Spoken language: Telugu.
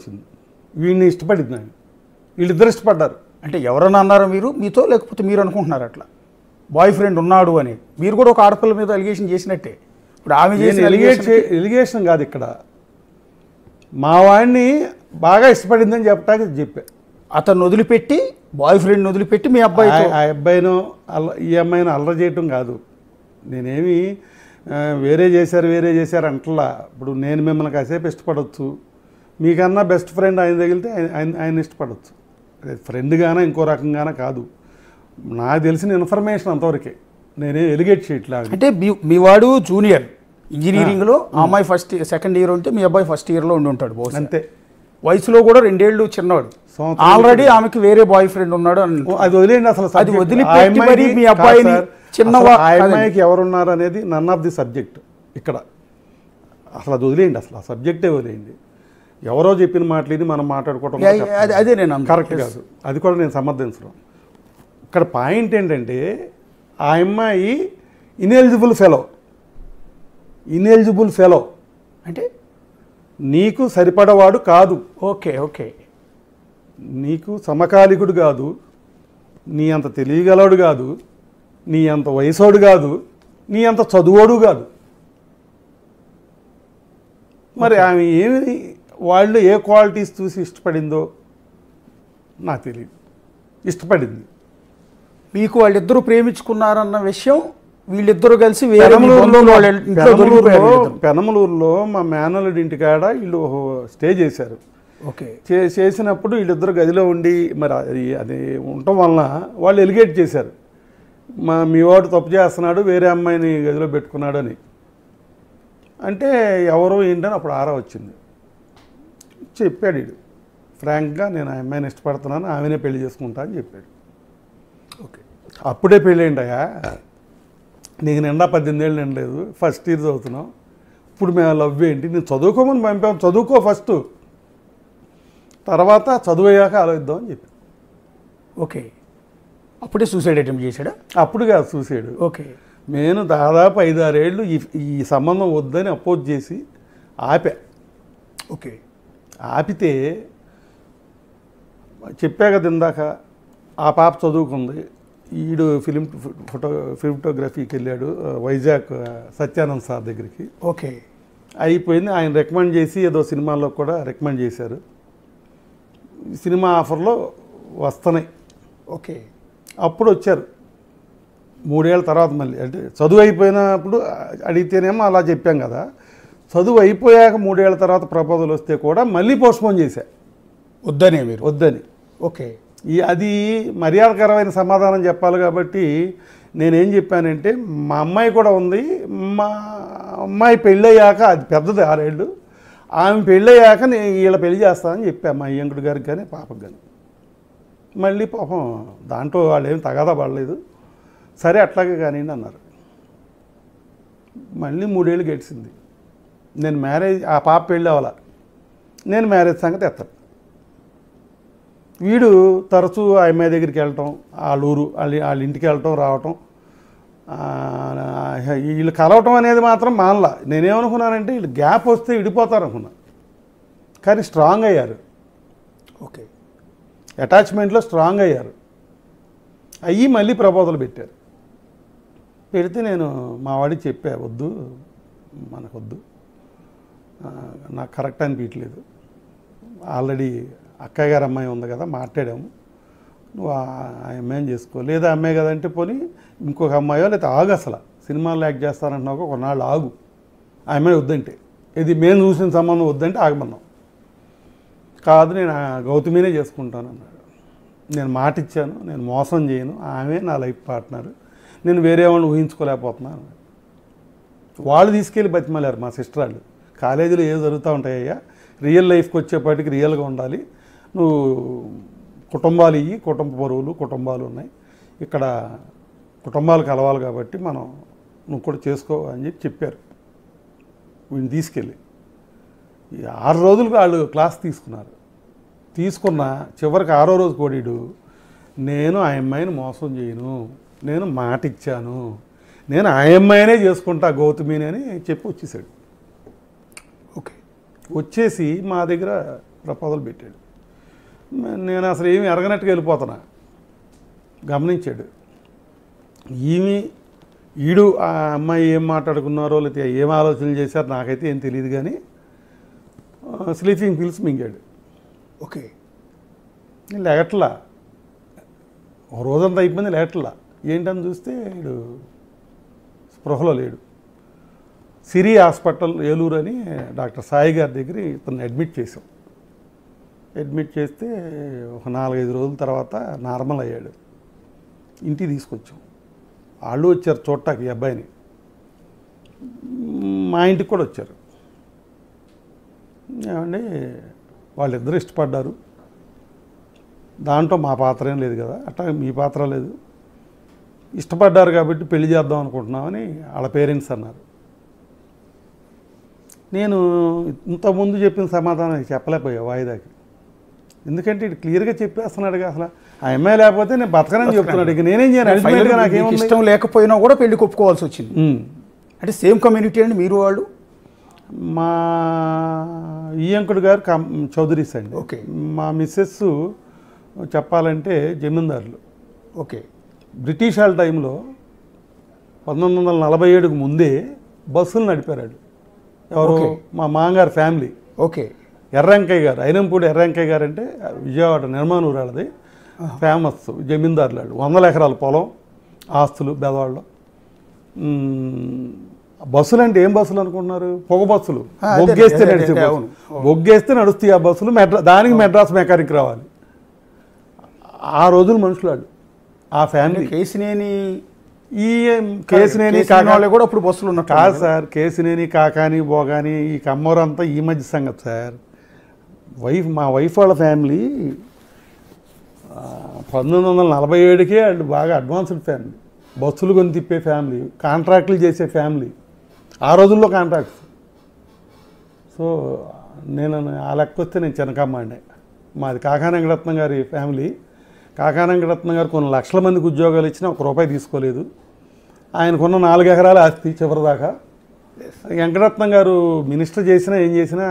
వచ్చింది. వీడిని ఇష్టపడింది ఆయన, వీళ్ళిద్దరు ఇష్టపడ్డారు. అంటే ఎవరన్నా అన్నారో మీరు మీతో, లేకపోతే మీరు అనుకుంటున్నారు అట్లా బాయ్ ఫ్రెండ్ ఉన్నాడు అని? మీరు కూడా ఒక ఆడపిల్ల మీద ఎలిగేషన్ చేసినట్టే. ఇప్పుడు ఆమె చేసిన ఎలిగేషన్ కాదు, ఇక్కడ మా వాడిని బాగా ఇష్టపడిందని చెప్పడానికి చెప్పా. అతను వదిలిపెట్టి, బాయ్ ఫ్రెండ్ని వదిలిపెట్టి మీ అబ్బాయి, ఆ అబ్బాయిను ఈ అమ్మాయిని అల్లరి చేయటం కాదు. నేనేమి వేరే చేశారు అంటలా. ఇప్పుడు నేను మిమ్మల్ని కాసేపు ఇష్టపడవచ్చు, మీకన్నా బెస్ట్ ఫ్రెండ్ ఆయన తగిలితే ఆయన ఇష్టపడవచ్చు. ఫ్రెండ్ గానా ఇంకో రకంగానే కాదు. నాకు తెలిసిన ఇన్ఫర్మేషన్ అంతవరకే, నేనే ఎలిగేట్ చేయట్లా. అంటే మీ వాడు జూనియర్ ఇంజనీరింగ్లో, ఆ అమ్మాయి సెకండ్ ఇయర్ ఉంటే మీ అబ్బాయి ఫస్ట్ ఇయర్లో ఉండి ఉంటాడు బహుశా. అంతే. వయసులో కూడా 2 ఏళ్ళు చిన్నవాడు. ఆల్రెడీ ఆమెకి వేరే బాయ్ ఫ్రెండ్ ఉన్నాడు. అది వదిలేండి అసలు. అది వదిలిపెట్టి మరి మీ అబ్బాయిని చిన్నవాడు, ఆ అమ్మాయికి ఎవరున్నారు అనేది నన్ ఆఫ్ ది సబ్జెక్ట్ ఇక్కడ. అసలు అది వదిలేయండి, అసలు ఆ సబ్జెక్టే వదిలేయండి. ఎవరో చెప్పిన మాటలేని మనం మాట్లాడుకోవటం అదే నేను కరెక్ట్ కాదు. అది కూడా నేను సమర్థించడం. ఇక్కడ పాయింట్ ఏంటంటే, ఆ అమ్మాయి ఇనెలిజిబుల్ ఫెలో అంటే నీకు సరిపడవాడు కాదు. Okay okay. నీకు సమకాలికుడు కాదు, నీ అంత తెలియగలవాడు కాదు, నీ అంత వయసోడు కాదు, నీ అంత చదువుడు కాదు. మరి ఆమె ఏమి, వాళ్ళు ఏ క్వాలిటీస్ చూసి ఇష్టపడిందో నాకు తెలియదు. ఇష్టపడింది. మీకు వాళ్ళిద్దరూ ప్రేమించుకున్నారన్న విషయం వీళ్ళిద్దరూ కలిసి పెనమలూరులో మా మేనల్లుడి ఇంటికాడ వీళ్ళు స్టే చేశారు. ఓకే. చేసినప్పుడు వీళ్ళిద్దరు గదిలో ఉండి మరి అది ఉండటం వలన వాళ్ళు ఎలిగేట్ చేశారు, మీ వాడు తప్పు చేస్తున్నాడు, వేరే అమ్మాయిని గదిలో పెట్టుకున్నాడు అని. అంటే ఎవరు ఏంటని అప్పుడు ఆరా వచ్చింది. చెప్పాడు వీడు ఫ్రాంక్గా, నేను ఆ అమ్మాయిని ఇష్టపడుతున్నాను, ఆమెనే పెళ్లి చేసుకుంటా అని చెప్పాడు. ఓకే. అప్పుడే పెళ్ళి ఏంటయ్యా, నీకు నిండా 18 ఏళ్ళు నిండలేదు, ఫస్ట్ ఇయర్ చదువుతున్నావు, ఇప్పుడు మేము లవ్ ఏంటి, నేను చదువుకోమని పంపాము, చదువుకో ఫస్ట్, తర్వాత చదువు అయ్యాక ఆలోచిద్దాం అని చెప్పి. ఓకే. అప్పుడే సూసైడ్ అటెంప్ట్ చేశాడా? అప్పుడు కాదు సూసైడ్. ఓకే. నేను దాదాపు 5-6 ఏళ్ళు ఈ సంబంధం వద్దని అపోజ్ చేసి ఆపా. ఓకే. ఆపితే చెప్పా కదా ఇందాక, ఆ పాప చదువుకుంది, ఈడు ఫోటోగ్రఫీకి వెళ్ళాడు వైజాగ్ సత్యానంద్ సార్ దగ్గరికి. ఓకే. అయిపోయింది. ఆయన రికమెండ్ చేసి ఏదో సినిమాల్లో కూడా రికమెండ్ చేశారు. సినిమా ఆఫర్లో వస్తున్నాయి. ఓకే. అప్పుడు వచ్చారు 3 ఏళ్ళ తర్వాత మళ్ళీ. అంటే చదువు అయిపోయినప్పుడు అడిగితేనేమో అలా చెప్పాం కదా, చదువు అయిపోయాక 3 ఏళ్ళ తర్వాత ప్రపోజల్ వస్తే కూడా మళ్ళీ పోస్ట్పోన్ చేశా, వద్దనే మీరు వద్దని. ఓకే. అది మర్యాదకరమైన సమాధానం చెప్పాలి కాబట్టి నేనేం చెప్పానంటే, మా అమ్మాయి కూడా ఉంది, మా అమ్మాయి పెళ్ళయ్యాక, అది పెద్దది 6 ఏళ్ళు, ఆమె పెళ్ళయ్యాక నేను వీళ్ళ పెళ్లి చేస్తానని చెప్పాను మా అయ్యంకుడి గారికి కానీ పాపకు కానీ. మళ్ళీ పాపం దాంట్లో వాళ్ళు ఏం తగాదా పడలేదు, సరే అట్లాగే కానీ అన్నారు. మళ్ళీ 3 ఏళ్ళు గడిచింది. నేను మ్యారేజ్, ఆ పాప పెళ్ళి అవ్వాల, నేను మ్యారేజ్ సంగతి ఎత్తాను. వీడు తరచూ ఆ అమ్మాయి దగ్గరికి వెళ్ళటం, వాళ్ళ ఊరు వాళ్ళ ఇంటికి వెళ్ళటం రావటం, వీళ్ళు కలవటం అనేది మాత్రం మానలా. నేనేమనుకున్నానంటే వీళ్ళు గ్యాప్ వస్తే విడిపోతారు అనుకున్నా, కానీ స్ట్రాంగ్ అయ్యారు. ఓకే. అటాచ్మెంట్లో స్ట్రాంగ్ అయ్యారు. అయ్యి మళ్ళీ ప్రపోజల్ పెట్టారు. పెడితే నేను మా వాడికి చెప్పా, వద్దు మనకొద్దు, నాకు కరెక్ట్ అనిపించలేదు, ఆల్రెడీ అక్కయ్య గారు అమ్మాయి ఉంది కదా మాట్లాడాము, నువ్వు ఆ అమ్మాయిని చేసుకో, లేదా అమ్మాయి కదంటే పోనీ ఇంకొక అమ్మాయో లేదా ఆగు, అసలు సినిమాల్లో యాక్ట్ చేస్తానంటున్నావు కొన్నాళ్ళు ఆగు, ఆ అమ్మాయి వద్దంటే, ఇది మేము చూసిన సంబంధం వద్దంటే ఆగమన్నాం. కాదు నేను గౌతమినే చేసుకుంటాను అన్నాడు. నేను మాట ఇచ్చాను, నేను మోసం చేయను, ఆమె నా లైఫ్ పార్ట్నర్, నేను వేరే వాళ్ళని ఊహించుకోలేకపోతున్నాను. వాళ్ళు తీసుకెళ్ళి బతిమలారు మా సిస్టర్ వాళ్ళు, కాలేజీలో ఏదో జరుగుతూ ఉంటాయ్యా, రియల్ లైఫ్కి వచ్చేపాటికి రియల్గా ఉండాలి, నువ్వు కుటుంబాలు కుటుంబ బరువులు కుటుంబాలు ఉన్నాయి, ఇక్కడ కుటుంబాలు కలవాలి కాబట్టి నువ్వు కూడా చేసుకో అని చెప్పారు. వీడిని తీసుకెళ్ళి 6 రోజులకు వాళ్ళు క్లాస్ తీసుకున్న చివరికి 6వ రోజు కోడీడు, నేను ఆ అమ్మాయిని మోసం చేయను, నేను మాట ఇచ్చాను, నేను ఆ అమ్మాయినే చేసుకుంటా గౌతమిని అని చెప్పి వచ్చేసాడు. ఓకే. వచ్చేసి మా దగ్గర ప్రపోజల్ పెట్టాడు. నేను అసలు ఏమి ఎరగనట్టుగా వెళ్ళిపోతున్నా. గమనించాడు. ఈడు ఆ అమ్మాయి ఏం మాట్లాడుకున్నారో లేకపోతే ఏం ఆలోచనలు చేశారో నాకైతే ఏం తెలియదు, కానీ స్లీపింగ్ పిల్స్ మింగాడు. ఓకే. నేను లేగట్లా, ఒక రోజంతా అయిపోయింది లేగట్లా. ఏంటని చూస్తే వీడు స్పృహలో లేడు. సిరి హాస్పిటల్ ఏలూరు అని డాక్టర్ సాయి గారి దగ్గర ఇతను అడ్మిట్ చేసాం. అడ్మిట్ చేస్తే ఒక 4-5 రోజుల తర్వాత నార్మల్ అయ్యాడు. ఇంటికి తీసుకొచ్చాం. వాళ్ళు వచ్చారు చూడటానికి ఈ అబ్బాయిని. మా ఇంటికి కూడా వచ్చారు. ఏమండి వాళ్ళిద్దరూ ఇష్టపడ్డారు, దాంట్లో మా పాత్ర ఏం లేదు కదా, అట్లా మీ పాత్ర లేదు, ఇష్టపడ్డారు కాబట్టి పెళ్లి చేద్దాం అనుకుంటున్నామని వాళ్ళ పేరెంట్స్ అన్నారు. నేను ఇంతకుముందు చెప్పిన సమాధానం చెప్పలేకపోయా వాయిదాకి. ఎందుకంటే ఇటు క్లియర్గా చెప్పేస్తున్నాడు. అసలు ఆ అమ్మాయి లేకపోతే నేను బతకనని చెప్తున్నాడు. ఇక నేనేం చేయను? అల్టిమేట్గా నాకేమో ఇష్టం లేకపోయినా కూడా పెళ్లి ఒప్పుకోవాల్సి వచ్చింది. అంటే సేమ్ కమ్యూనిటీ అండి మీరు వాళ్ళు? మా ఈయంకుడు గారు చౌదరీస్ అండి. ఓకే. మా మిస్సెస్ చెప్పాలంటే జమీందారులు. ఓకే. బ్రిటిష్ వాళ్ళ టైంలో 1947కు ముందే బస్సులు నడిపారు. ఎవరు? మా మామగారు ఫ్యామిలీ. ఓకే. ఎర్రంకయ్య గారు, అయినంపూడి ఎర్రంకయ్య గారు అంటే విజయవాడ నిర్మాణూరు వాళ్ళది ఫేమస్ జమీందారులు. వాళ్ళు 100 ఎకరాల పొలం, ఆస్తులు బెదవాళ్ళు. బస్సులు అంటే ఏం బస్సులు అనుకుంటున్నారు? పొగ బస్సులు. బొగ్గేస్తే నడిచే బస్సులు. బొగ్గేస్తే నడుస్తాయి ఆ బస్సులు. దానికి మెడ్రాస్ మెకానిక్ రావాలి. ఆ రోజులు మనుషులు వాళ్ళు. ఆ ఫ్యామిలీ. కేసినేని కాకాని కూడా అప్పుడు బస్సులు ఉన్నాయి కాదు సార్. కేసినేని, కాకాని, బోగాని, ఈ కమ్మోరంతా ఈ మధ్య సంగతి సార్. మా వైఫ్ వాళ్ళ ఫ్యామిలీ 1947కే వాళ్ళు బాగా అడ్వాన్స్డ్ ఫ్యామిలీ. బస్సులు కొని తిప్పే ఫ్యామిలీ, కాంట్రాక్టులు చేసే ఫ్యామిలీ. ఆ రోజుల్లో కాంట్రాక్ట్స్. సో నేను ఆ లెక్క వస్తే నేను చిన్నకమ్మాడినే. మాది కాకాని వెంకటరత్నం గారి ఫ్యామిలీ. కాకాని వెంకటరత్నం గారు కొన్ని లక్షల మందికి ఉద్యోగాలు ఇచ్చినా ₹1 తీసుకోలేదు. ఆయనకున్న 4 ఎకరాల ఆస్తి చివరిదాకా. వెంకటరత్నం గారు మినిస్టర్ చేసినా ఏం చేసినా